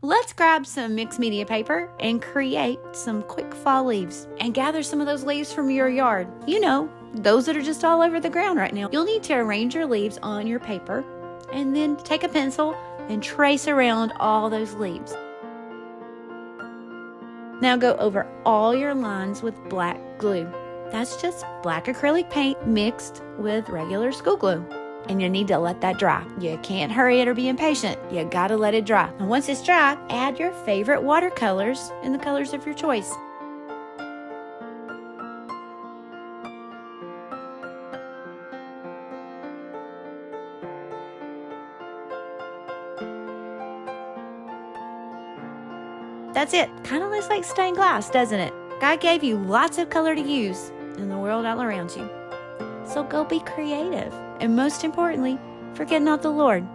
Let's grab some mixed media paper and create some quick fall leaves and gather some of those leaves from your yard. You know, those that are just all over the ground right now. You'll need to arrange your leaves on your paper and then take a pencil and trace around all those leaves. Now go over all your lines with black glue. That's just black acrylic paint mixed with regular school glue. And you need to let that dry. You can't hurry it or be impatient. You gotta let it dry. And once it's dry, add your favorite watercolors in the colors of your choice. That's it. Kind of looks like stained glass, doesn't it? God gave you lots of color to use in the world all around you. So go be creative. And most importantly, forget not the Lord.